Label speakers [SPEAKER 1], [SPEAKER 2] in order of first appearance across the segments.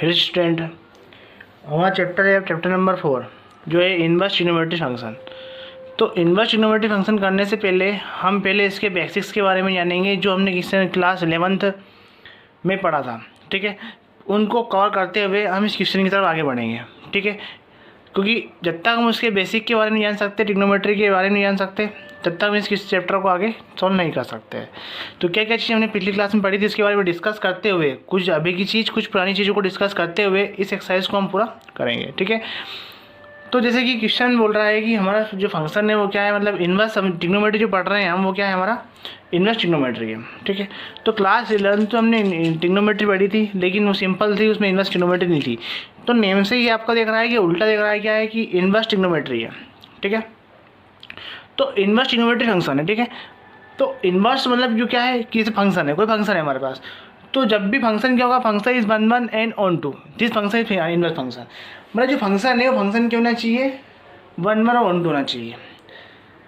[SPEAKER 1] Hello student, हमारा chapter है chapter number 4 जो है इनवर्स ट्रिग्नोमेट्री फंक्शन। तो इनवर्स ट्रिग्नोमेट्री फंक्शन करने से पहले हम इसके बेसिक्स के बारे में जानेंगे जो हमने किसी क्लास 11th में पढ़ा था। ठीक है, उनको कवर करते हुए हम इस क्वेश्चन की तरफ आगे बढ़ेंगे। ठीक है, क्योंकि जब तक हम उसके बेसिक के बारे में जान सकते, ट्रिग्नोमेट्री के बारे में जान सकते, तब तक हम इस चैप्टर को आगे सॉल्व नहीं कर सकते। तो क्या क्या चीज़ हमने पिछली क्लास में पढ़ी थी इसके बारे में डिस्कस करते हुए, कुछ अभी की चीज़ कुछ पुरानी चीज़ों को डिस्कस करते हुए इस एक्सरसाइज को हम पूरा करेंगे। ठीक है, तो जैसे कि क्वेश्चन बोल रहा है कि हमारा जो फंक्शन है वो क्या है, मतलब इनवर्स ट्रिग्नोमेट्री जो पढ़ रहे हैं हम, वो क्या है हमारा इनवर्स ट्रिग्नोमेट्री है। ठीक है, तो क्लास 11 तो हमने ट्रिग्नोमेट्री पढ़ी थी, लेकिन वो सिंपल थी, उसमें इनवर्स ट्रिग्नोमेट्री नहीं थी। तो नेम से ही आपका देख रहा है कि उल्टा देख रहा है क्या है कि इनवर्स ट्रिग्नोमेट्री है। ठीक है, तो इनवर्स ट्रिग्नोमेट्री फंक्शन है। ठीक है, तो इनवर्स मतलब जो क्या है कि फंक्शन है, कोई फंक्शन है हमारे पास, तो जब भी फंक्शन क्या होगा, function is 1 1 and on 2, this function is inverse function. मतलब जो फंक्शन है वो फंक्शन क्या होना चाहिए, 1 1 और ऑन 2 होना चाहिए,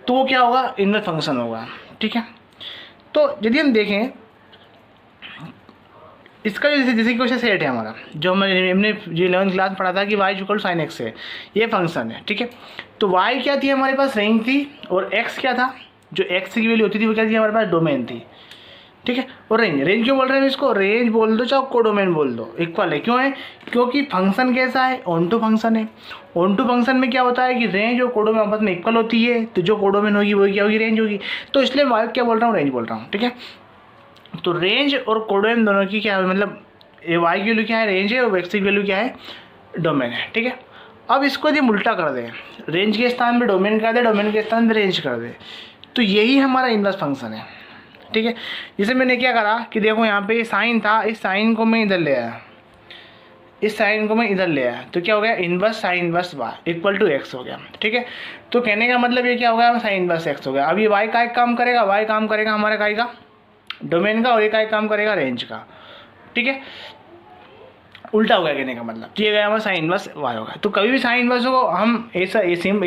[SPEAKER 1] तो वो क्या होगा, इनवर्स फंक्शन होगा। ठीक है, तो यदि हम देखें इसका जैसे क्वेश्चन सेट है हमारा, जो हमने जो 11th क्लास पढ़ा था कि y इक्वल साइन एक्स है, ये फंक्शन है। ठीक है, तो y क्या थी हमारे पास, रेंज थी, और x क्या था, जो x की वैल्यू होती थी वो क्या थी हमारे पास, डोमेन थी। ठीक है, और रेंज क्यों बोल रहे हैं इसको, रेंज बोल दो चाहे कोडोमेन बोल दो, इक्वल है। क्यों है, क्योंकि फंक्शन कैसा है, ऑन टू फंक्शन है। ऑन टू फंक्शन में क्या होता है कि रेंज और कोडोमेन आपस में इक्वल होती है, तो जो कोडोमेन होगी वही क्या होगी, रेंज होगी। तो इसलिए मैं क्या बोल रहा हूँ, रेंज बोल रहा हूँ। ठीक है, तो रेंज और कोडोमेन दोनों की क्या है, मतलब वाई की वैल्यू क्या है, रेंज है, और एक्स की वैल्यू क्या है, डोमेन है। ठीक है, अब इसको यदि उल्टा कर दें, रेंज के स्थान पे डोमेन कर दे, डोमेन के स्थान पे रेंज कर दे, तो यही हमारा इनवर्स फंक्शन है। ठीक है, जैसे मैंने क्या करा कि देखो यहाँ पे साइन था, इस साइन को मैं इधर ले आया, इस साइन को मैं इधर ले आया, तो क्या हो गया, inverse sine inverse y equal to x हो गया। ठीक है, तो कहने का मतलब ये क्या हो गया, साइन इनवर्स एक्स हो गया। अब ये वाई का एक काम करेगा, वाई काम करेगा हमारा काई का, डोमेन का, और ये का एक काम करेगा रेंज का। ठीक है, उल्टा हो गया कहने का मतलब, ये गया हमारा साइन इनवर्स वाई होगा। तो कभी भी साइन इनवर्स को हम ऐसा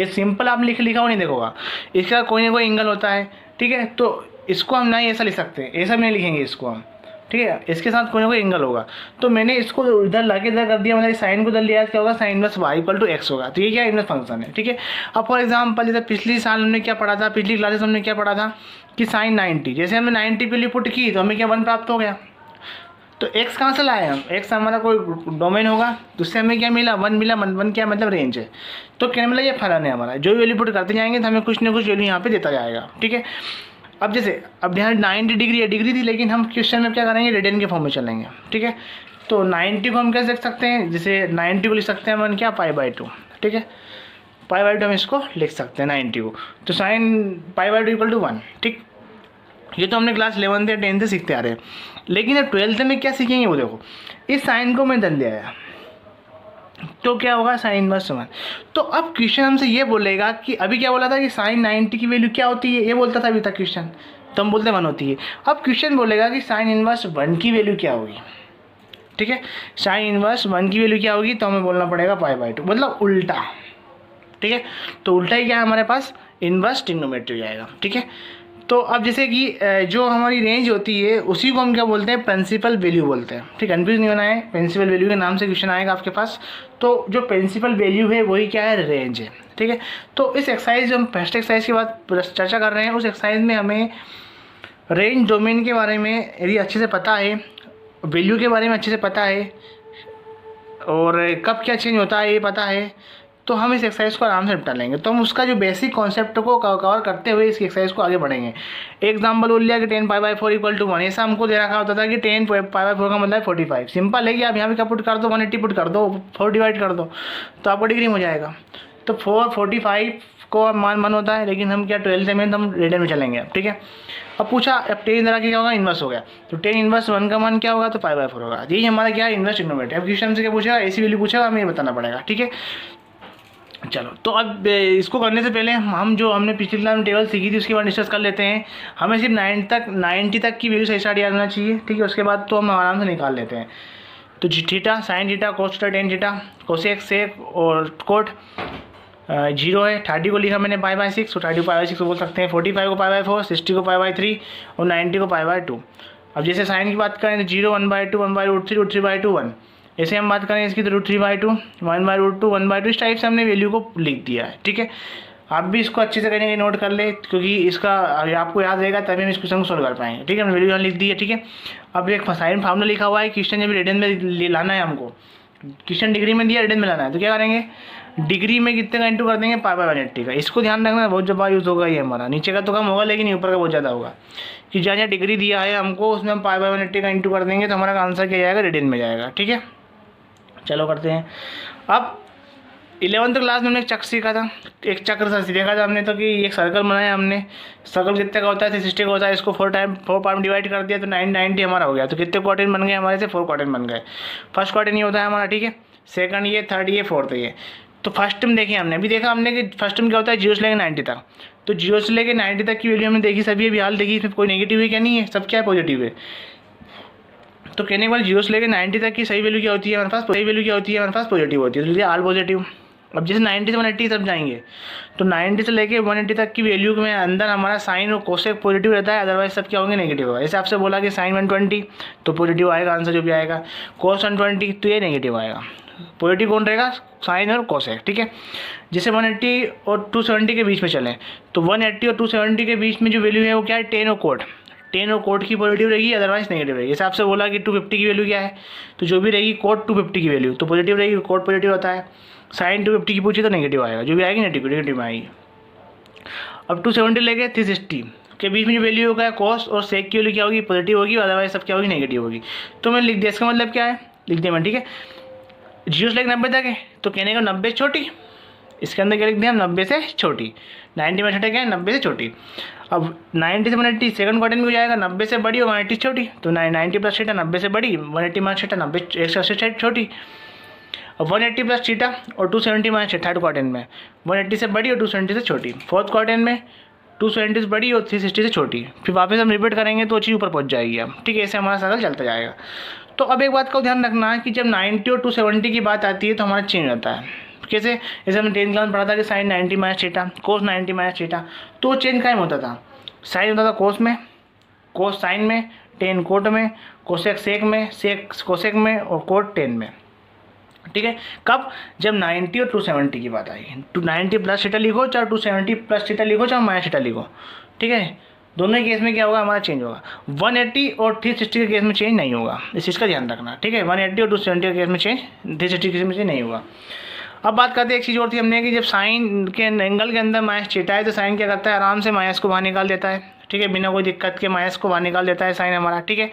[SPEAKER 1] सिंपल आप लिखा हुआ नहीं देखोगा, इसका कोई ना कोई एंगल होता है। ठीक है, तो इसको हम नहीं ऐसा लिख सकते, ऐसा नहीं लिखेंगे इसको हम। ठीक है, इसके साथ कोई ना कोई एंगल होगा, तो मैंने इसको इधर लाके इधर कर दिया, मतलब साइन को इधर लिया, क्या होगा, sine inverse y equal to x होगा। तो ये क्या इनवर्स फंक्शन है। ठीक है, अब फॉर एग्जांपल जैसे पिछली साल हमने क्या पढ़ा था, पिछली क्लासेस हमने क्या पढ़ा था कि साइन 90, जैसे हमने 90 पे पुट की तो हमें क्या 1 प्राप्त हो गया। तो x कहाँ से लाए हम, x हमारा कोई डोमेन होगा, तो उससे हमें क्या मिला, 1 मिला। 1 क्या मतलब रेंज है। तो कहने मतलब ये फलन है हमारा, जो वैल्यू पुट करते जाएंगे तो हमें कुछ ना कुछ वैल्यू यहाँ पे देता जाएगा। ठीक है, अब जैसे अब यहाँ 90 डिग्री है, डिग्री थी, लेकिन हम क्वेश्चन में क्या करेंगे, रेडियन के फॉर्म में चलेंगे। ठीक है, तो 90 को हम कैसे लिख सकते हैं, जैसे 90 को लिख सकते हैं 1 क्या, π/2। ठीक है, π/2 हम इसको लिख सकते हैं 90 को, तो साइन π/2 इक्वल टू 1। ठीक, ये तो हमने क्लास 11th या 10th से सीखते आ रहे हैं, लेकिन अब 12th में क्या सीखेंगे वो देखो, इस साइन को मैं इधर ले आया तो क्या होगा, साइन इनवर्स 1। तो अब क्वेश्चन हमसे ये बोलेगा कि अभी क्या बोला था कि साइन 90 की वैल्यू क्या होती है, ये बोलता था अभी तक क्वेश्चन, तो हम बोलते 1 होती है। अब क्वेश्चन बोलेगा कि साइन इनवर्स 1 की वैल्यू क्या होगी। ठीक है, साइन इनवर्स 1 की वैल्यू क्या होगी, तो हमें बोलना पड़ेगा π/2, मतलब उल्टा। ठीक है, तो उल्टा ही क्या है हमारे पास, इनवर्स ट्रिग्नोमेट्री आएगा। ठीक है, तो अब जैसे कि जो हमारी रेंज होती है उसी को हम क्या बोलते हैं, प्रिंसिपल वैल्यू बोलते हैं। ठीक, कन्फ्यूज नहीं होना है, प्रिंसिपल वैल्यू के नाम से क्वेश्चन आएगा आपके पास। तो जो प्रिंसिपल वैल्यू है वही क्या है, रेंज है। ठीक है, तो इस एक्सरसाइज जो हम फर्स्ट एक्सरसाइज के बाद चर्चा कर रहे हैं, उस एक्सरसाइज में हमें रेंज डोमेन के बारे में यदि अच्छे से पता है, वैल्यू के बारे में अच्छे से पता है, और कब क्या चेंज होता है ये पता है, तो हम इस एक्सरसाइज को आराम से निपटा लेंगे। तो हम उसका जो बेसिक कॉन्सेप्ट को कवर करते हुए इस एक्सरसाइज को आगे बढ़ेंगे। एग्जाम्पल बोल लिया कि 10 π/4 इक्वल टू 1, ऐसा हमको दे रखा होता था कि 10 π/4 का मतलब 45। सिंपल है कि आप यहाँ पे क्या पुट कर दो, 180 पुट कर दो, 4 डिवाइड कर दो, तो आपका डिग्री में हो जाएगा। तो 445 को मान होता है, लेकिन हम क्या 12th में तो हम रेडियन में चलेंगे। ठीक है, अब पूछा अब 10 तरह की क्या होगा, इन्वर्स हो गया, तो 10 इन्वर्स 1 का मान क्या होगा, तो π/4 होगा। यही हमारा क्या है, इन्वर्स ट्रिग्नोमेट्री। अब क्वेश्चन से क्या पूछेगा, ऐसी वैल्यू पूछेगा, हमें ये बताना पड़ेगा। ठीक है, चलो, तो अब इसको करने से पहले हम जो हमने पिछली क्लास में टेबल सीखी थी उसके बाद डिस्कस कर लेते हैं। हमें सिर्फ 90 तक की वैल्यू सही स्टार्ट याद होना चाहिए। ठीक है, उसके बाद तो हम आराम से निकाल लेते हैं। तो theta, sine theta, cos theta, tan theta, cosec, sec और कोट 0 है। 30 को लिखा मैंने π/6, तो 30 π/6 बोल सकते हैं। 45 को π/4, 60 को π/3 और 90 को π/2। अब जैसे साइन की बात करें तो 0, 1/2, 1/√3, √3/2, 1। जैसे हम बात करें इसकी तो √3/2, 1/√2, 1/2, इस टाइप से हमने वैल्यू को लिख दिया है। ठीक है, आप भी इसको अच्छे से कहीं नोट कर ले, क्योंकि इसका आपको याद रहेगा तभी हम इस क्वेश्चन को सोल्व कर पाएंगे। ठीक है, हमने वैल्यू यहाँ लिख दी है। ठीक है, अब एक साइन फार्मूला लिखा हुआ है, क्वेश्चन जब रेडियन में लाना है हमको, क्वेश्चन डिग्री में दिया, रेडियन में लाना है, तो क्या करेंगे, डिग्री में कितने का इंटू कर देंगे, π/180 का। इसको ध्यान रखना, बहुत ज़्यादा यूज़ होगा ये हमारा, नीचे का तो कम होगा लेकिन ऊपर का बहुत ज़्यादा होगा, कि जहाँ जहाँ डिग्री दिया है हमको उसमें हम π/180 का इंटू कर देंगे तो हमारा आंसर क्या जाएगा, रेडियन में जाएगा। ठीक है, चलो करते हैं। अब 11th क्लास में हमने एक चक्र सीखा था, एक चक्र सा देखा था हमने, तो कि एक सर्कल बनाया हमने, सर्कल कितने का होता है, 360 का होता है, इसको 4 पार्ट में डिवाइड कर दिया तो 990 हमारा हो गया। तो कितने क्वार्टर बन गए हमारे से, 4 क्वार्टर बन गए। फर्स्ट क्वार्टर ये होता है हमारा, ठीक है, सेकंड ये, थर्ड ये, फोर्थ ये। तो फर्स्ट टर्म देखिए हमने अभी देखा हमने कि फर्स्ट टर्म क्या होता है, 0 से लेकर 90 तक। तो 0 से लेकर 90 तक की वैल्यू हमने देखी सभी, अभी हाल देखी, इसमें कोई नेगेटिव है क्या, नहीं है, सब क्या है, पॉजिटिव है। तो कहने वाले 0 से लेकर 90 तक की सही वैल्यू क्या होती है हमारे पास, सही वैल्यू क्या होती है हमारे पास, पॉजिटिव होती है, तो ऑल पॉजिटिव। अब जैसे 90 से 180 तक जाएंगे, तो 90 से लेके 180 तक की वैल्यू में अंदर हमारा साइन और कोसेक पॉजिटिव रहता है, अदरवाइज सब क्या होंगे, नेगेटिव होगा। जैसे आपसे बोला कि साइन 120 तो पॉजिटिव आएगा आंसर जो भी आएगा, कोस 120 तो ये नेगेटिव आएगा। पॉजिटिव कौन रहेगा, साइन और कोसेक। ठीक है, जैसे 180 और 270 के बीच में चलें, तो 180 और 270 के बीच में जो वैल्यू है वो क्या है, टेन और कोट। टेन और कोट की पॉजिटिव रहेगी, अदरवाइज नेगेटिव रहेगी। जैसे आपसे बोला कि 250 की वैल्यू क्या है, तो जो भी रहेगी कोट 250 की वैल्यू तो पॉजिटिव रहेगी, कोट पॉजिटिव होता है। साइन 250 की पूछी तो नेगेटिव आएगा, जो भी आएगी नेगेटिव में आएगी। अब 270 लेके 360 के बीच में जो वैल्यू होगा कॉस और सेक की वैल्यू क्या होगी, पॉजिटिव होगी, अदरवाइज सब क्या होगी, नेगेटिव होगी। तो मैंने लिख दिया, इसका मतलब क्या है, लिख दिया मैं। ठीक है, 0 से लेकर 90 तक है, तो कहने का 90 से छोटी, इसके अंदर क्या लिख दिया हम, 90 से छोटी। 90 में छोटा क्या है, 90 से छोटी। अब 90 से 180 सेकंड क्वार्टर में हो जाएगा, 90 से बड़ी और 180 छोटी, तो 90 प्लस थीटा 90 से बड़ी, 180 माइनस थीटा 90 180 से छोटी। अब 180 प्लस थीटा और 270 माइनस थर्ड क्वार्टर में 180 से बड़ी और 270 से छोटी, फोर्थ क्वार्टर में 270 से बड़ी और 360 से छोटी। फिर वापस हम रिपीट करेंगे तो चीज़ ऊपर पहुंच जाएगी। अब ठीक है, ऐसे हमारा सर्कल चलता जाएगा। तो अब एक बात का ध्यान रखना है कि जब 90 और 270 की बात आती है तो हमारा चेंज होता है। कैसे, जैसे हमने 10th क्लास में पढ़ा था कि साइन 90 माइनस थीटा, कोस 90 माइनस थीटा, तो चेंज कायम होता था। साइन होता था कोस में, कोस साइन में, टेन कोट में, कोसेक सेक में, सेक कोसेक में और कोट टेन में। ठीक है, कब, जब 90 और 270 की बात आई। 290 प्लस थीटा लिखो, चाहे 270 प्लस थीटा लिखो, चाहे माइनस थीटा लिखो। ठीक है, दोनों केस में क्या होगा, हमारा चेंज होगा। 180 और 360 के केस में चेंज नहीं होगा, इस चीज़ का ध्यान रखना। ठीक है, 180 और 270 के केस में चेंज, 360 के केस में चेंज नहीं होगा। अब बात करते हैं एक चीज़ और थी हमने कि जब साइन के एंगल के अंदर माइनस थीटा है तो साइन क्या करता है, आराम से माइनस को बाहर निकाल देता है। ठीक है, बिना कोई दिक्कत के माइनस को बाहर निकाल देता है साइन हमारा। ठीक है,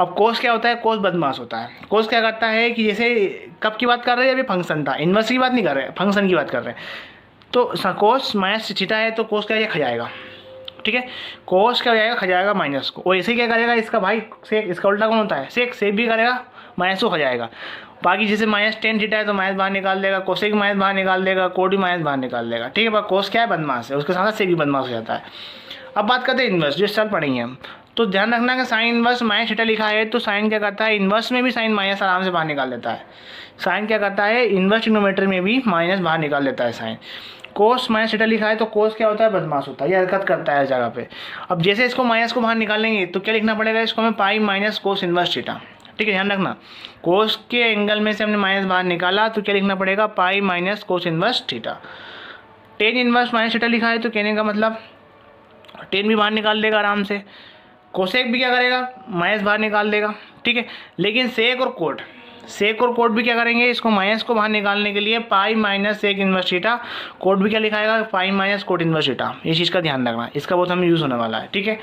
[SPEAKER 1] अब कोस क्या होता है, कोस बदमाश होता है। कोस क्या करता है कि जैसे कब की बात कर रहे हैं, अभी फंक्शन था, इन्वर्स की बात नहीं कर रहे हैं, फंक्शन की बात कर रहे हैं। तो कोस माइनस थीटा है तो कोस क्या खजाएगा। ठीक है, कोस क्या हो जाएगा, खजाएगा माइनस को। और ऐसे क्या करेगा इसका भाई सेक, इसका उल्टा कौन होता है, सेक, सेक भी करेगा, माइनस को खजाएगा। बाकी जैसे माइनस 10 थीटा है तो माइनस बाहर निकाल देगा, कोसेक माइनस बाहर निकाल देगा, कोड भी माइनस बाहर निकाल देगा। ठीक है, पर कोस क्या है, बदमाश है, उसके साथ सेक भी बदमाश हो जाता है। अब बात करते हैं इन्वर्स, जो इस साल पढ़ेंगे हम। तो ध्यान रखना कि साइन इन्वर्स माइनस थीटा लिखा है तो साइन क्या करता है, इन्वर्स में भी साइन माइनस आराम से बाहर निकाल देता है। साइन क्या करता है, इन्वर्स ट्रिग्नोमेट्री में भी माइनस बाहर निकाल देता है साइन। कोस माइनस थीटा लिखा है तो कोस क्या होता है, बदमाश होता है, ये हरकत करता है इस जगह पे। अब जैसे इसको माइनस को बाहर निकालेंगे तो क्या लिखना पड़ेगा, इसको हमें pi minus cos inverse theta. ठीक है, ध्यान रखना, कोस के एंगल में से हमने माइनस बाहर निकाला तो क्या लिखना पड़ेगा, pi minus cos inverse theta. Tan inverse minus theta लिखा है तो कहने का मतलब टेन भी बाहर निकाल देगा आराम से, कोसेक भी क्या करेगा, माइनस बाहर निकाल देगा। ठीक है, लेकिन सेक और कोट, सेक और कोट भी क्या करेंगे, इसको माइनस को बाहर निकालने के लिए pi minus sec inverse theta, cot भी क्या लिखाएगा, pi minus cot inverse theta. ये चीज़ का ध्यान रखना, इसका बहुत हमें यूज़ होने वाला है। ठीक है,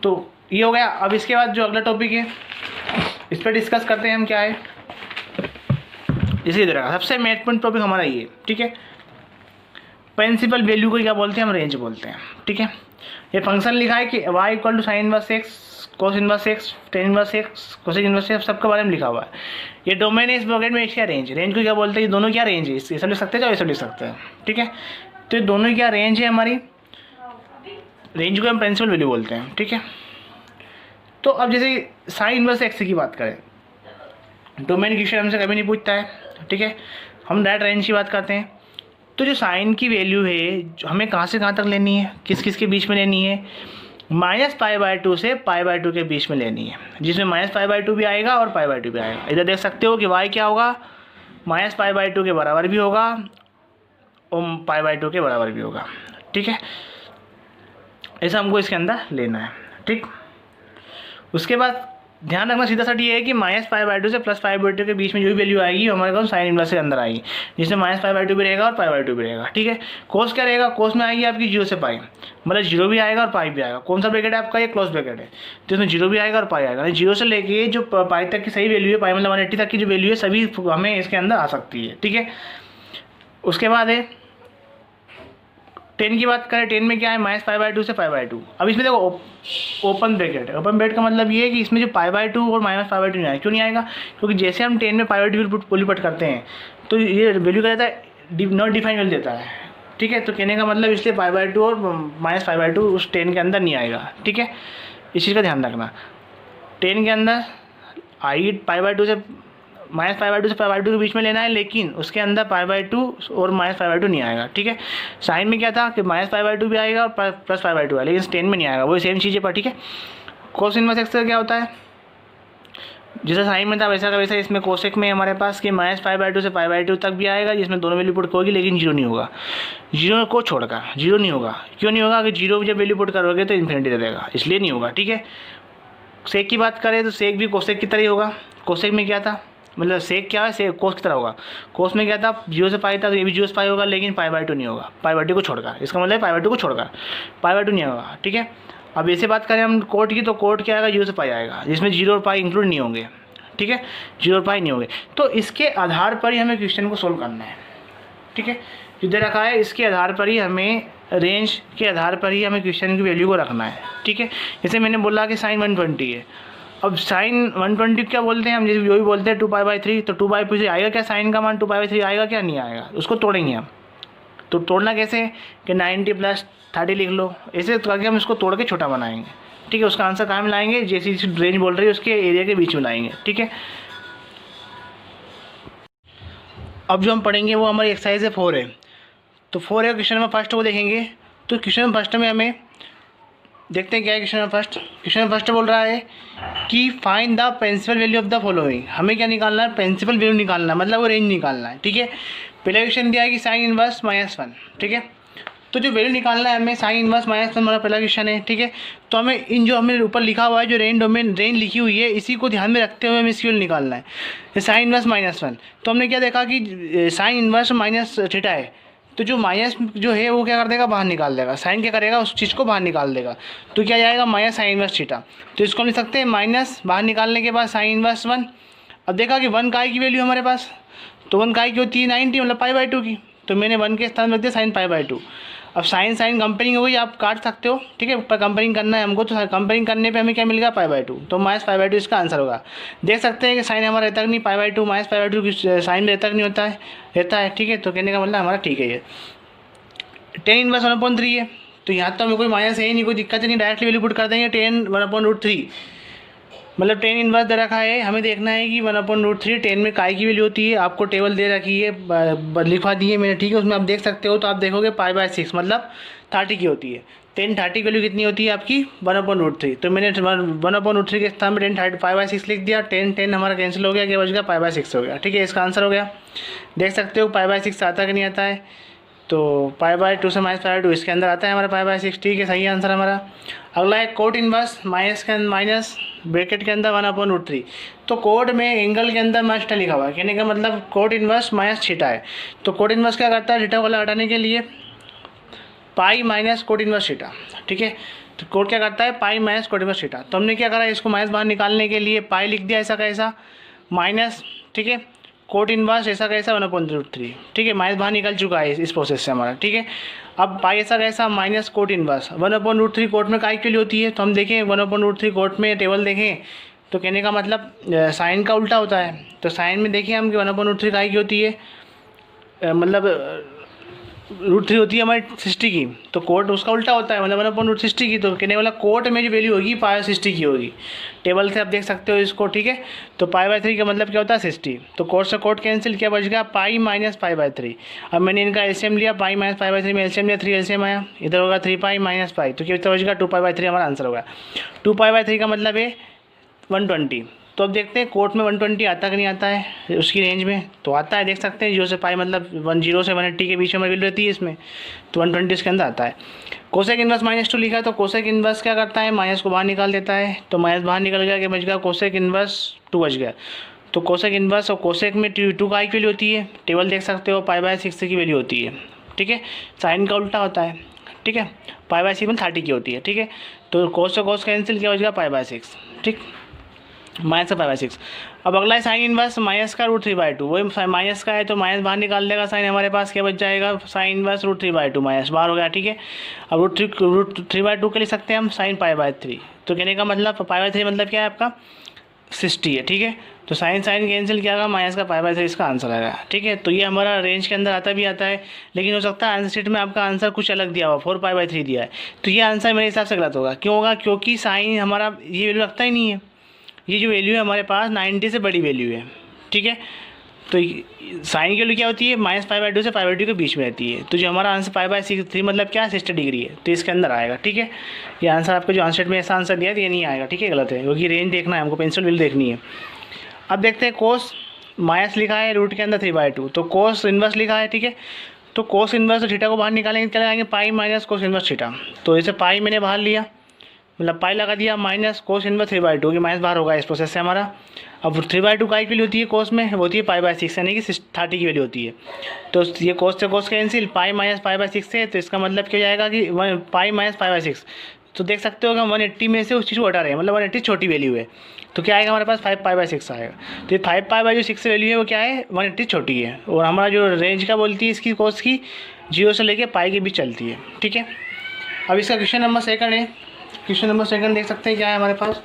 [SPEAKER 1] तो ये हो गया। अब इसके बाद जो अगला टॉपिक है इस पर डिस्कस करते हैं हम, क्या है इसी तरह का सबसे महत्वपूर्ण टॉपिक हमारा ये। ठीक है, प्रिंसिपल वैल्यू को क्या बोलते हैं, हम रेंज बोलते हैं। ठीक है, ये फंक्शन लिखा है कि y equal to sine inverse x, cos inverse x, tan inverse x, cosec inverse x, सबके बारे में लिखा हुआ है। ये डोमेन है, इस ब्रैकेट में क्या रेंज, रेंज को क्या बोलते हैं, ये दोनों क्या रेंज है, ये सब लिख सकते हैं या ये सब लिख सकते हैं। ठीक है, तो ये दोनों क्या रेंज है हमारी, रेंज को हम प्रिंसिपल वैल्यू बोलते हैं। ठीक है, तो अब जैसे साइन इनवर्स एक्स की बात करें, डोमेन क्वेश्चन हमसे कभी नहीं पूछता है। ठीक है, हम डायरेक्ट रेंज की बात करते हैं। तो जो साइन की वैल्यू है हमें कहाँ से कहाँ तक लेनी है, किस किस के बीच में लेनी है, -π/2 से π/2 के बीच में लेनी है, जिसमें -π/2 भी आएगा और π/2 भी आएगा। इधर देख सकते हो कि y क्या होगा, -π/2 के बराबर भी होगा और π/2 के बराबर भी होगा। ठीक है, ऐसा हमको इसके अंदर लेना है। ठीक, उसके बाद ध्यान रखना सीधा साथ ये है कि -π/2 से +π/2 के बीच में जो भी वैल्यू आएगी वो हमारे पास साइन इनवर्स के अंदर आएगी, जिसमें -π/2 भी रहेगा और π/2 भी रहेगा। ठीक है, कोस क्या रहेगा, कोस में आएगी आपकी 0 से पाई, मतलब 0 भी आएगा और पाई भी आएगा। कौन सा ब्रैकेट है आपका, ये क्लोज ब्रैकेट है, तो इसमें 0 भी आएगा और पाई आएगा। 0 से लेके जो पाई तक की सही वैल्यू है, पाई मतलब 180 तक की जो वैल्यू है सभी हमें इसके अंदर आ सकती है। ठीक है, उसके बाद है 10 की बात करें, 10 में क्या है, -π/2 से π/2। अब इसमें देखो ओपन ब्रैकेट है, ओपन ब्रैकेट का मतलब ये है कि इसमें जो π/2 और -π/2 नहीं आएगा। क्यों नहीं आएगा, क्योंकि जैसे हम 10 में π/2 पुट करते हैं तो ये वैल्यू क्या देता है, नॉट डिफाइन वैल्यू देता है। ठीक है, तो कहने का मतलब इसलिए π/2 और -π/2 उस 10 के अंदर नहीं आएगा। ठीक है, इस चीज़ का ध्यान रखना, 10 के अंदर आएगी π/2 से -π/2 से π/2 के बीच में लेना है, लेकिन उसके अंदर π/2 और -π/2 नहीं आएगा। ठीक है, साइन में क्या था कि -π/2 भी आएगा और +π/2 आएगा, लेकिन 10 में नहीं आएगा, वो सेम चीज़ है पर। ठीक है, कोस इनवर्स एक्स क्या होता है, जैसा साइन में था वैसा का वैसा इसमें कोसेक में हमारे पास कि -π/2 से π/2 तक भी आएगा, जिसमें दोनों वैल्यू पुट होगी, लेकिन 0 नहीं होगा, 0 को छोड़कर 0 नहीं होगा। क्यों नहीं होगा, कि 0 जब वैल्यू पुट करोगे तो इन्फिनिटी दे देगा, इसलिए नहीं होगा। ठीक है, सेक की बात करें तो सेक भी कोसेक की तरह ही होगा। कोसेक में क्या था, मतलब सेक क्या है, सेक कोस की तरह होगा। कोस में क्या था, 0 से पाई था, तो ये भी 0 से पाई होगा, लेकिन π/2 नहीं होगा, π/2 को छोड़कर। इसका मतलब π/2 को छोड़कर π/2 नहीं होगा। ठीक है, अब ऐसे बात करें हम कोट की, तो कोट क्या आएगा, 0 से पाई आएगा, जिसमें 0 और पाई इंक्लूड नहीं होंगे। ठीक है, 0 और पाई नहीं होंगे, तो इसके आधार पर ही हमें क्वेश्चन को सोल्व करना है। ठीक है, जो दे रखा है इसके आधार पर ही हमें, रेंज के आधार पर ही हमें क्वेश्चन की वैल्यू को रखना है। ठीक है, जैसे मैंने बोला कि साइन 120 है, अब साइन 120 क्या बोलते हैं हम, जैसे जो भी बोलते हैं 2π/3, तो 2π/3 आएगा क्या, साइन का मान 2π/3 आएगा क्या, नहीं आएगा, उसको तोड़ेंगे हम। तो तोड़ना कैसे कि 90 + 30 लिख लो, ऐसे करके हम इसको तोड़ के छोटा बनाएंगे। ठीक है, उसका आंसर कहाँ में लाएंगे, जैसी रेंज बोल रही है उसके एरिया के बीच में लाएंगे। ठीक है, अब जो हम पढ़ेंगे वो हमारी एक्सरसाइज है 4 है। तो 4 है क्वेश्चन नंबर फर्स्ट को देखेंगे। तो क्वेश्चन नंबर फर्स्ट में हमें देखते हैं क्या है। क्वेश्चन नंबर फर्स्ट बोल रहा है कि find the principal value of the following. हमें क्या निकालना है, प्रिंसिपल वैल्यू निकालना है, मतलब वो रेंज निकालना है। ठीक है, पहला क्वेश्चन दिया है कि साइन इनवर्स -1। ठीक है, तो जो वैल्यू निकालना है हमें, साइन इनवर्स -1 हमारा पहला क्वेश्चन है। ठीक है, तो हमें इन जो हमें ऊपर लिखा हुआ है, जो रेंज लिखी हुई है, इसी को ध्यान में रखते हुए हमें इसकी वैल्यू निकालना है। साइन इनवर्स -1, तो हमने क्या देखा कि साइन इनवर्स -θ है, तो जो माइनस जो है वो क्या कर देगा, बाहर निकाल देगा। साइन क्या करेगा, उस चीज़ को बाहर निकाल देगा, तो क्या जाएगा, माइनस साइन इनवर्स थीटा। तो इसको हम लिख सकते हैं माइनस, बाहर निकालने के बाद साइन इनवर्स 1। अब देखा कि 1 काय की वैल्यू हमारे पास, तो 1 काय की होती है 90, मतलब π/2 की, तो मैंने 1 के स्थान रख दिया साइन π/2। अब साइन कंपेयरिंग हो गई, आप काट सकते हो। ठीक है, पर कंपेयरिंग करना है हमको, तो कंपेयरिंग करने पे हमें क्या मिलेगा, π/2, तो -π/2 इसका आंसर होगा। देख सकते हैं कि साइन हमारा रहता नहीं, π/2 -π/2 की साइन में रहता नहीं होता है, रहता है। ठीक है, तो कहने का मतलब हमारा ठीक है। ये 10 इनवर्स 1/3 है, तो यहाँ तो हमें कोई माइनस है ही नहीं, कोई दिक्कत नहीं, डायरेक्टली वैल्यू पुट कर देंगे 10 1/√3, मतलब 10 इनवर्स दे रखा है। हमें देखना है कि 1/√3 10 में काय की वैल्यू होती है, आपको टेबल दे रखी है, लिखवा दी है मैंने। ठीक है, उसमें आप देख सकते हो, तो आप देखोगे π/6 मतलब 30 की होती है। 10 30 की वैल्यू कितनी होती है आपकी, 1/√3, तो मैंने 1/√3 के स्थान में 10 30 π/6 लिख दिया। 10 हमारा कैंसिल हो गया, क्या बच गया, π/6 हो गया। ठीक है, इसका आंसर हो गया। देख सकते हो π/6 आता कि नहीं आता है, तो π/2 से -π/2 इसके अंदर आता है हमारा π/6। ठीक है, सही आंसर हमारा। अगला है कोट इनवर्स माइनस ब्रैकेट के अंदर 1/√3, तो कोट में एंगल के अंदर -θ लिखा हुआ है, कहने का मतलब कोट इनवर्स -θ है। तो कोट इनवर्स क्या करता है, थीटा वाला हटाने के लिए pi minus cot inverse theta. ठीक है, तो कोट क्या करता है, पाई माइनस कोट इनवर्स थीटा। तो हमने क्या करा, इसको माइनस बाहर निकालने के लिए पाई लिख दिया ऐसा कैसा, माइनस, ठीक है, कोट इनवर्स ऐसा कैसा 1/√3। ठीक है, माइनस बाहर निकल चुका है इस प्रोसेस से हमारा। ठीक है, अब पाई ऐसा कैसा माइनस कोट इनवर्स 1/√3 कोट में काय के लिए होती है, तो हम देखें 1/√3 कोट में टेबल देखें, तो कहने का मतलब साइन का उल्टा होता है। तो साइन में देखिए हम कि 1/√3 काय की होती है, मतलब √3 होती है हमारी 60 की, तो कोट उसका उल्टा होता है, मतलब 1/√60 की, तो कहने वाला कोट में जो वैल्यू होगी π/60 की होगी। टेबल से आप देख सकते हो इसको, ठीक है। तो π/3 का मतलब क्या होता है 60, तो कोट से कोट कैंसिल, क्या बच गया पाई माइनस π/3। अब मैंने इनका एलसीएम लिया, पाई माइनस π/3 में एलसीएम लिया, 3 एलसीएम आया, इधर होगा 3 पाई माइनस पाई, तो क्या बच गया 2π/3 हमारा आंसर होगा। 2π/3 का मतलब है 120। तो अब देखते हैं कोर्ट में 120 आता कि नहीं आता है उसकी रेंज में, तो आता है, देख सकते हैं 0 से पाई मतलब 10 से 180 के बीच में वैल्यू रहती है इसमें, तो 120 इसके अंदर आता है। कोसेक इनवर्स -2 लिखा है, तो कोसेक इनवर्स क्या करता है, माइनस को बाहर निकाल देता है, तो माइनस बाहर निकल गया, कि बच गया कोसेक इनवर्स 2 बच गया। तो कोसेक इनवर्स और कोसेक में 2 का एक वैल्यू होती है, टेबल देख सकते हो, π/6 की वैल्यू होती है, ठीक है। साइन का उल्टा होता है, ठीक है, π/6 में 30 की होती है, ठीक है। तो कोस से कोस कैंसिल, क्या हो जाएगा π/6, ठीक, माइनस का π/6। अब अगला है साइन इनवर्स माइनस का √3/2, वही माइनस का है तो माइनस बाहर निकाल देगा, साइन हमारे पास क्या बच जाएगा, साइन इनवर्स √3/2 माइनस बाहर हो गया, ठीक है। अब √3/2 के लिख सकते हैं हम साइन π/3, तो कहने का मतलब π/3 मतलब क्या है आपका 60 है, ठीक है। तो साइन कैंसिल किया गया, माइनस का π/3 इसका आंसर आएगा, ठीक है। तो ये हमारा रेंज के अंदर आता भी आता है, लेकिन हो सकता है आंसर शीट में आपका आंसर कुछ अलग दिया हुआ, 4π/3 दिया है, तो ये आंसर मेरे हिसाब से गलत होगा। क्यों होगा, क्योंकि साइन हमारा ये वैल्यू रखता ही नहीं है, ये जो वैल्यू है हमारे पास 90 से बड़ी वैल्यू है, ठीक है। तो साइन की वैल्यू क्या होती है, -π/2 से π/2 के बीच में रहती है, तो जो हमारा आंसर π/3 मतलब क्या है 60 डिग्री है, तो इसके अंदर आएगा, ठीक है। ये आंसर आपका जो आंसर में ऐसा आंसर दिया है ये नहीं आएगा, ठीक है, गलत है, क्योंकि रेंज देखना है हमको, पेंसिल वैल्यू देखनी है। अब देखते हैं कोस माइनस लिखा है रूट के अंदर 3/2, तो कोस इनवर्स लिखा है, ठीक है। तो कोस इनवर्स और थीटा को बाहर निकालेंगे, क्या लगाएंगे pi minus cos inverse theta, तो इसे पाई मैंने बाहर लिया, मतलब पाई लगा दिया, माइनस कोस इनवर्स 3/2 की माइनस बाहर होगा इस प्रोसेस से हमारा। अब 3/2 का एक वैल्यू होती है कोस में, वो होती है π/6, यानी कि 30 की वैल्यू होती है। तो ये कोस से कोस कैंसिल, पाई माइनस π/6 से, तो इसका मतलब क्या जाएगा कि पाई माइनस π/6, तो देख सकते हो कि हम 180 में से उस चीज़ को हटा रहे हैं, मतलब 180 छोटी वैल्यू है, तो क्या आएगा हमारे पास 5π/6 आएगा। तो ये 5π/6 वैल्यू है वो क्या है 180 छोटी है, और हमारा जो रेंज का बोलती है इसकी कोस की 0 से लेके पाई के बीच चलती है, ठीक है। अब इसका क्वेश्चन नंबर 2 है, क्वेश्चन नंबर 2 देख सकते हैं क्या है हमारे पास।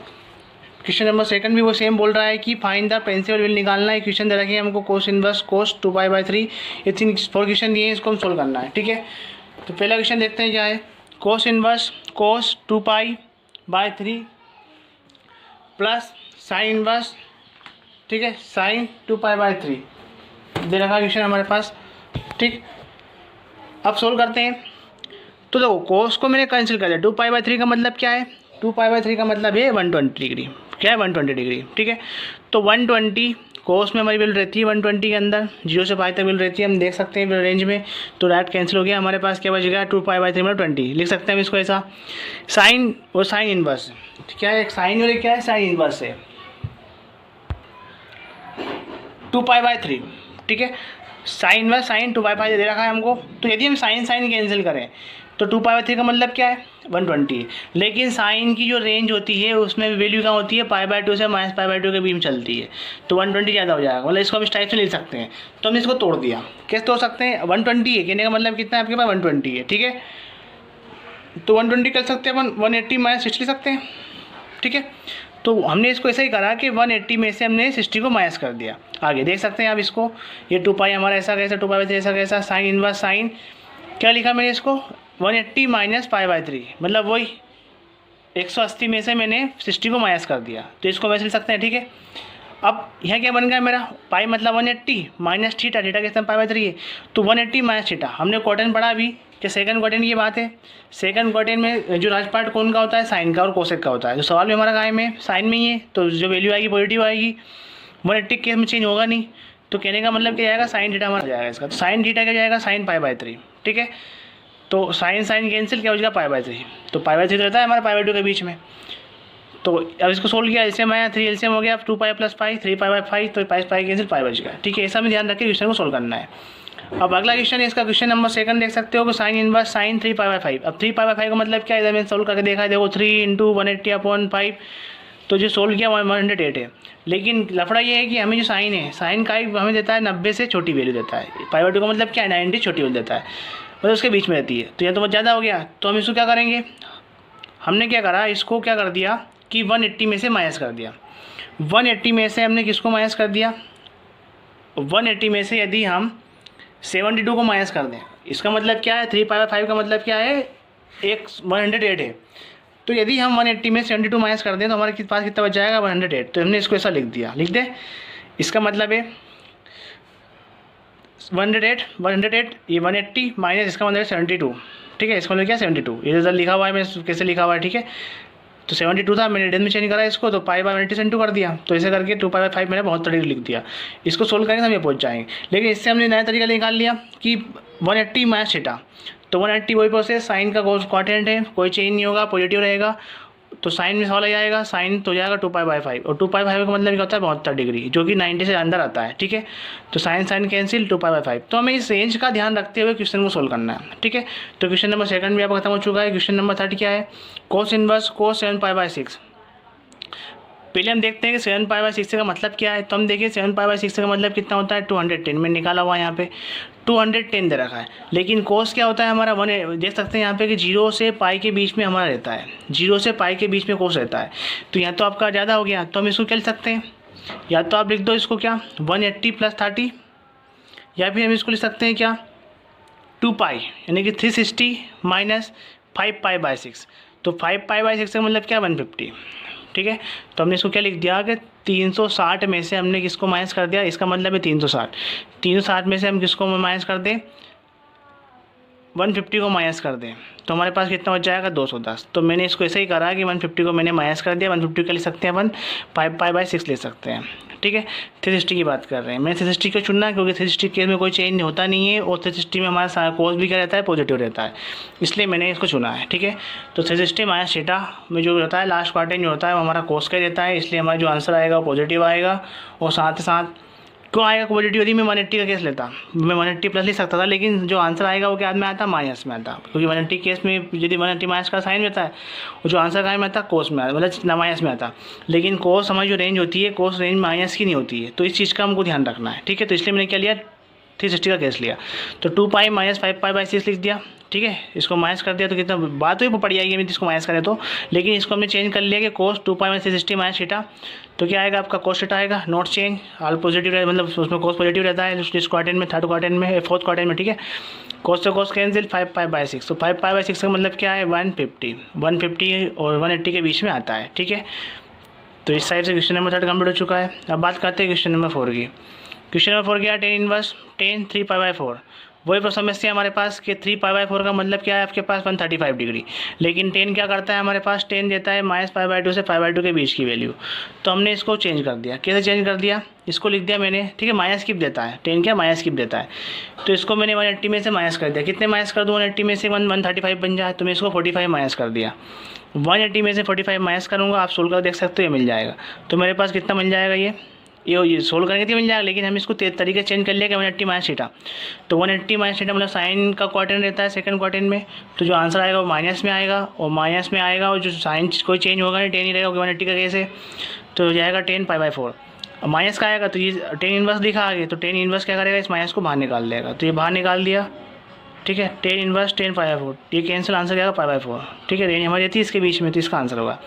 [SPEAKER 1] क्वेश्चन नंबर 2 भी वो सेम बोल रहा है कि फाइंड द प्रिंसिपल वैल्यू निकालना है। क्वेश्चन दे रखे हैं हमको कोस इनवर्स कोस 2π/3, ये 4 क्वेश्चन दिए हैं, इसको हम सोल्व करना है, ठीक है। तो पहला क्वेश्चन देखते हैं क्या है, cos inverse cos 2π/3 plus sine inverse, ठीक है, साइन 2π/3 दे रखा क्वेश्चन हमारे पास, ठीक। अब सोल्व करते हैं। तो देखो कोस को मैंने कैंसिल कर दिया, 2π/3 का मतलब क्या है, 2π/3 का मतलब है 120 डिग्री, क्या है 120 डिग्री, ठीक है। तो 120 कोस में हमारी वैल्यू रहती है 120 के अंदर, 0 से पाई तक वैल्यू रहती है, हम देख सकते हैं रेंज में, तो डायरेक्ट कैंसिल हो गया, हमारे पास क्या बच गया 2π/3 मतलब 20, लिख सकते हैं हम इसको ऐसा। साइन और साइन इनवर्स क्या है, एक साइन और क्या है साइन इनवर्स है 2π/3, ठीक है। साइन इनवर्स साइन 2π/3 दे रखा है हमको, तो यदि हम साइन कैंसिल करें तो 2π/3 का मतलब क्या है 120, लेकिन साइन की जो रेंज होती है उसमें वैल्यू क्या होती है π/2 से -π/2 के बीच में चलती है, तो 120 ज़्यादा हो जाएगा, मतलब इसको हम इस टाइप से ले सकते हैं। तो हमने इसको तोड़ दिया, कैसे तोड़ सकते हैं, 120 है, कहने का मतलब कितना है आपके पास 120 है, ठीक है। तो 120 कर सकते हैं अपन 180 - 60 सकते हैं, ठीक है। तो हमने इसको ऐसा ही करा कि 180 में से हमने 60 को माइनस कर दिया। आगे देख सकते हैं आप इसको, ये 2π हमारा ऐसा कैसा 2π/3 ऐसा कैसा, साइन इनवर्स साइन क्या लिखा मैंने इसको 180 - π/3, मतलब वही 180 में से मैंने 60 को माइनस कर दिया, तो इसको वैसे लिख सकते हैं, ठीक है। अब यहाँ क्या बन गया मेरा पाई मतलब 180 माइनस थीटा, थीटा के साथ π/3 है, तो 180 माइनस थीटा। हमने क्वाड्रेंट पढ़ा अभी कि सेकंड क्वाड्रेंट की बात है, सेकंड क्वाड्रेंट में जो लास्ट पार्ट कौन का होता है साइन का और कोसेक का होता है, तो सवाल में हमारा काय में साइन में ही है, तो जो वैल्यू आएगी पॉजिटिव आएगी, 180 केस में चेंज होगा नहीं, तो कहने का मतलब क्या जाएगा साइन थीटा हमारा जाएगा इसका, तो साइन थीटा क्या जाएगा साइन π/3, ठीक है। तो साइन कैंसिल क्या हो जाएगा π/3, तो π/3 रहता है हमारे π/2 के बीच में। तो अब इसको सोल्व किया, एलसीएम आया 3 एलसीएम हो गया, 2π + π 3π/5, तो पाई कैंसिल पाई बच गया, ठीक है। ऐसा में ध्यान रख के क्वेश्चन को सोल्व करना है। अब अगला क्वेश्चन है, इसका क्वेश्चन नंबर 2 देख सकते हो कि साइन इनवर्स साइन 3π/5। अब 3π/5 का मतलब क्या है, इधर मैंने सोल्व करके देखा है, देखो 3 × 180/5, तो जो सोल्व किया 108 है। लेकिन लफड़ा ये है कि हमें जो साइन है, साइन का हमें देता है 90 से छोटी वैल्यू देता है, π/2 का मतलब क्या है 90 छोटी वैल्यू देता है, मतलब उसके बीच में रहती है, तो यह तो बहुत ज़्यादा हो गया। तो हम इसको क्या करेंगे, हमने क्या करा, इसको क्या कर दिया कि 180 में से माइनस कर दिया। 180 में से हमने किसको माइनस कर दिया, 180 में से यदि हम 72 को माइनस कर दें, इसका मतलब क्या है 3π/5 का मतलब क्या है, 108 है। तो यदि हम 180 में 72 माइनस कर दें तो हमारे पास कितना बच जाएगा 108। तो हमने इसको ऐसा लिख दिया, लिख दें। इसका मतलब है 108 ये 180 माइनस इसका मतलब है 72, ठीक है। इसका मतलब क्या 72, ये रिजल्ट लिखा हुआ है, मैं कैसे लिखा हुआ है, ठीक है। तो 72 था, मैंने रेडियन में चेंज करा इसको, तो π/180 से 2 कर दिया, तो ऐसे करके 2π/5 मैंने बहुत तरीके लिख दिया। इसको सोल्व करेंगे तो हम ये पहुँच जाएंगे। लेकिन इससे हमने नया तरीका निकाल लिया कि 180 माइनस थीटा, तो 180 वही प्रोसेस, साइन का क्वाड्रेंट है, कोई चेंज नहीं होगा, पॉजिटिव रहेगा, तो साइन में सवाल आ जाएगा, साइन तो हो जाएगा 2π/5, और 2π/5 का मतलब क्या होता है 72 डिग्री, जो कि 90 से अंदर आता है, ठीक है। तो साइन कैंसिल 2π/5। तो हमें इस रेंज का ध्यान रखते हुए क्वेश्चन को सोल्व करना है, ठीक है। तो क्वेश्चन नंबर 2 भी आपका खत्म हो चुका है। क्वेश्चन नंबर 3 क्या है, cos इनवर्स cos 7π/6। पहले हम देखते हैं कि 7π/6 का मतलब क्या है। तो हम देखिए 7π/6 का मतलब कितना होता है 210, में निकाला हुआ है यहाँ पे 210 दे रखा है। लेकिन कोस क्या होता है हमारा 1, देख सकते हैं यहाँ पे कि 0 से पाई के बीच में हमारा रहता है, 0 से पाई के बीच में कोस रहता है। तो यहाँ तो आपका ज़्यादा हो गया, तो हम इसको क्या लिख सकते हैं, या तो आप लिख दो इसको क्या 180 + 30, या फिर हम इसको लिख सकते हैं क्या 2π, यानी कि 360 माइनस 5π/6। तो 5π/6 का मतलब क्या 150, ठीक है। तो हमने इसको क्या लिख दिया कि 360 में से हमने किसको माइनस कर दिया, इसका मतलब है 360 में से हम किसको माइनस कर दें 150 को माइनस कर दें, तो हमारे पास कितना बच जाएगा 210। तो मैंने इसको ऐसे ही करा कि 150 को मैंने माइनस कर दिया, 150 का लिख सकते हैं अपन 5π/6 ले सकते हैं, ठीक है। 360 की बात कर रहे हैं, मैंने 360 को चुनना है क्योंकि 360 केस में कोई चेंज होता नहीं है, और 360 में हमारा कोस भी क्या रहता है पॉजिटिव रहता है, इसलिए मैंने इसको चुना है, ठीक है। तो 360 माइनस थीटा में जो रहता है लास्ट क्वाड्रेंट जो होता है वो हमारा कोस का ही रहता है, इसलिए हमारा जो आंसर आएगा वो पॉजिटिव आएगा। और साथ ही साथ क्यों आएगा पॉजिटिव, यदि मैं 180 का केस लेता मैं 180 प्लस लिख सकता था, लेकिन जो आंसर आएगा वो क्या में आता माइनस में आता, क्योंकि 180 केस में यदि 180 माइनस का साइन रहता है, और जो आंसर का में आता कोस में आता, मतलब माइनस में आता। लेकिन कोस हमारी जो रेंज होती है कोस रेंज माइनस की नहीं होती है, तो इस चीज़ का हमको ध्यान रखना है, ठीक है। तो इसलिए मैंने क्या लिया 360 का केस लिया, तो 2π माइनस 5π/6 लिख दिया, ठीक है। इसको माइनस कर दिया तो कितना बात हुई पड़ जाएगी मैं इसको माइनस करें तो, लेकिन इसको हमने चेंज कर लिया कि कोस 2π माइनस 360 माइनस थीटा, तो क्या आएगा आपका कोस थीटा आएगा, नॉट चेंज, ऑल पॉजिटिव रहता, मतलब उसमें कोस पॉजिटिव रहता है इस क्वाड्रेंट में, थर्ड क्वाड्रेंट में, फोर्थ क्वाड्रेंट में, ठीक है। कोस से कोस कैंसिल 5π/6, तो 5π/6 का मतलब क्या है 150 और 180 के बीच में आता है, ठीक है। तो इस साइड से क्वेश्चन नंबर 3 कंप्लीट हो चुका है। अब बात करते हैं क्वेश्चन नंबर 4 की। क्वेश्चन नंबर 4 क्या है, tan इनवर्स tan 3π/4। वही समस्या हमारे पास कि 3π/4 का मतलब क्या है आपके पास 135 डिग्री, लेकिन tan क्या करता है हमारे पास, tan देता है -π/2 से π/2 के बीच की वैल्यू। तो हमने इसको चेंज कर दिया, कैसे चेंज कर दिया, इसको लिख दिया मैंने, ठीक है। माइनस किप देता है tan, क्या माइनस किप देता है, तो इसको मैंने 180 में से माइनस कर दिया। कितने माइनस कर दूँ 180 में से 135 बन जाए, तो मैं इसको 45 माइनस कर दिया। 180 में से 45 माइनस करूँगा, आप सोल्व कर देख सकते हो, ये मिल जाएगा। तो मेरे पास कितना मिल जाएगा, ये सोल्व करेंगे तो मिल जाएगा, लेकिन हम इसको तरीके चेंज कर लिया कि 180 माइनस थीटा। तो 180 माइनस थीटा मतलब साइन का क्वाड्रेंट रहता है सेकंड क्वाड्रेंट में, तो जो आंसर आएगा वो माइनस में आएगा, और माइनस में आएगा, और जो साइन कोई चेंज होगा नहीं, tan ही रहेगा, 180 का केस है, तो हो जाएगा tan π/4। और माइनस का आएगा तो ये tan इनवर्स दिखा आगे, तो tan इनवर्स क्या करेगा, इस माइनस को बाहर निकाल देगा, तो ये बाहर निकाल दिया, ठीक है। tan इनवर्स tan π/4, ये कैंसिल, आंसर क्या आएगा π/4, ठीक है। रेंज हमारी थी इसके बीच में, तो इसका आंसर होगा।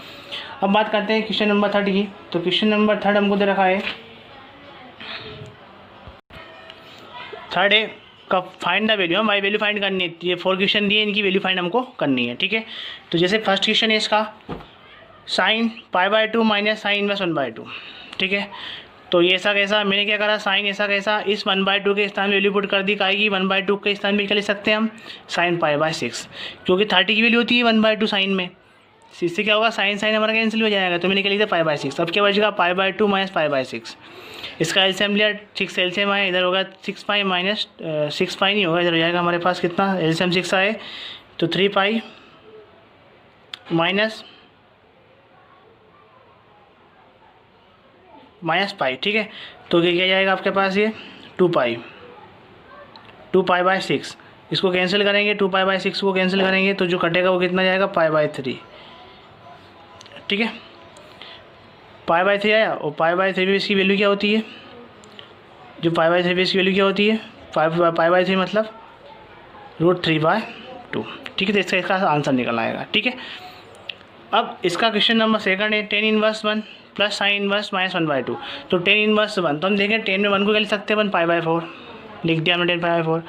[SPEAKER 1] अब बात करते हैं क्वेश्चन नंबर 3 की। तो क्वेश्चन नंबर 3 हमको दे रखा है, थर्ड है का फाइंड द वैल्यू, हम वैल्यू फाइंड करनी है, ये 4 क्वेश्चन दिए, इनकी वैल्यू फाइंड हमको करनी है, ठीक है। तो जैसे फर्स्ट क्वेश्चन है इसका साइन π/2 माइनस साइन इनवर्स 1/2, ठीक है। तो ये ऐसा कैसा, मैंने क्या करा, साइन ऐसा कैसा, इस 1/2 के स्थान में वैल्यू पुट कर दी, काएगी 1/2 के स्थान में क्या लिख सकते हैं हम साइन π/6, क्योंकि 30 की वैल्यू होती है 1/2 साइन में, इससे क्या होगा साइन हमारा कैंसिल हो जाएगा, तो मैंने क्या लिखा π/6। अब क्या बचेगा π/2 माइनस π/6, इसका एलसीएम लिया, 6 एलसीएम आए, इधर होगा 6π माइनस 6π नहीं होगा, इधर हो जाएगा हमारे पास कितना, एलसीएम 6 आए तो 3π माइनस π, ठीक है। तो क्या जाएगा आपके पास ये 2π/6, इसको कैंसिल करेंगे, 2π/6 को कैंसिल करेंगे तो जो कटेगा वो कितना जाएगा π/3, ठीक है। π/3 आया, और π/3 भी इसकी वैल्यू क्या होती है, जो π/3 भी इसकी वैल्यू क्या होती है, π/3 मतलब √3/2, ठीक है। तो इसका आंसर निकल आएगा, ठीक है। अब इसका क्वेश्चन नंबर 2 है tan inverse 1 plus sine inverse -1/2। तो tan इनवर्स 1, तो हम देखें tan में 1 को क्या लिख सकते हैं अपन π/4, लिख दिया हमने 10 पाई बाई 4।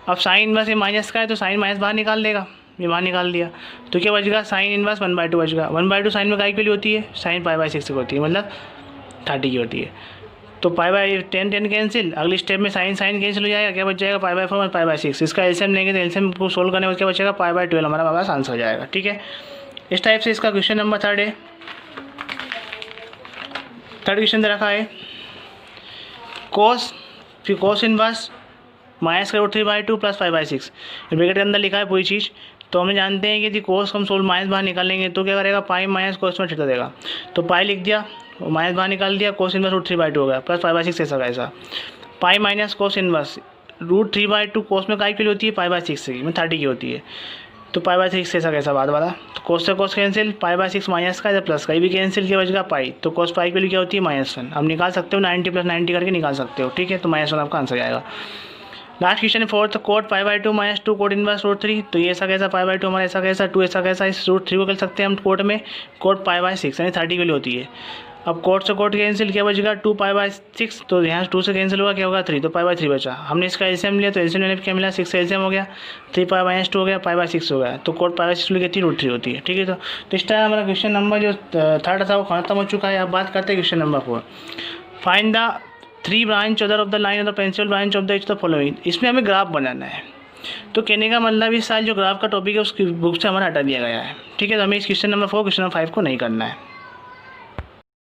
[SPEAKER 1] अब साइन इनवर्स ये माइनस का है तो साइन माइनस बाहर निकाल देगा, ये बाहर निकाल दिया तो क्या बचेगा, साइन इनवर्स 1/2 बचेगा। 1/2 साइन में काय की वैल्यू होती है, साइन पाई/6 की होती है, मतलब 30 की होती है। तो पाई/10 कैंसिल, अगली स्टेप में साइन कैंसिल हो जाएगा, क्या बच जाएगा पाई/4 और पाई/6। इसका एलसीएम लेंगे तो एलसीएम को सोल्व करने में क्या बचेगा, पाई/12 हमारा पास आंसर हो जाएगा। ठीक है, इस टाइप से इसका क्वेश्चन नंबर 3 है। थर्ड क्वेश्चन दे रखा है कोस, फिर कोस इनवर्स -√3/2 प्लस पाई/6, ब्रैकेट के अंदर लिखा है पूरी चीज़। तो हम जानते हैं कि कोस हम सोल्व माइनस बाहर निकालेंगे तो क्या करेगा, पाई माइनस कोस में छिटा देगा, तो पाई लिख दिया, माइनस बाहर निकाल दिया, कोस इनवर्स √3/2 हो गया प्लस पाई/6 ऐसा कैसा, पाई माइनस कोस इनवर्स √3/2 कोस में काय की होती है, पाई/6 की, में 30 की होती है, तो पाई/6 ऐसा कैसा बात वाला। तो कोस से कोस कैंसिल, पाई/6 माइनस का या प्लस का, ये भी कैंसिल किया बचेगा पाई, तो कोस पाई की वैल्यू क्या होती है, -1। अब निकाल सकते हो 90 + 90 करके निकाल सकते हो। ठीक है, तो -1 आपका आंसर आएगा। लास्ट क्वेश्चन है फोर्थ, कोट पाई/2 - 2 कोट इनवर्स √3, तो ये ऐसा कैसा, पाई/2 हमारा ऐसा कैसा, 2 ऐसा कैसा, इस √3 को कर सकते हैं हम कोट में, कोट पाई/6 यानी 30 की वैल्यू होती है। अब कोट से कोट कैंसिल किया बचेगा 2 पाई/6, तो यहाँ 2 से कैंसिल होगा, क्या होगा 3, तो पाई/3 बचा। हमने इसका एलसीएम लिया तो एलसीएम लेने पर क्या मिला, 6 से एलसीएम हो गया, 3 पाई/2 हो गया, पाई/6 हो गया, तो कोट पाई/6 की कितनी, √3 होती है। ठीक है, तो इस टाइम हमारा क्वेश्चन नंबर जो 3 था वो खत्म हो चुका है। अब बात करते हैं question number 4, find the 3 branch of the line of the principal branch of the each the following. इसमें हमें ग्राफ बनाना है, तो कहने का मतलब इस साल जो ग्राफ का टॉपिक है उसकी बुक से हमारा हटा दिया गया है। ठीक है, तो हमें इस क्वेश्चन नंबर 4 क्वेश्चन नंबर 5 को नहीं करना है।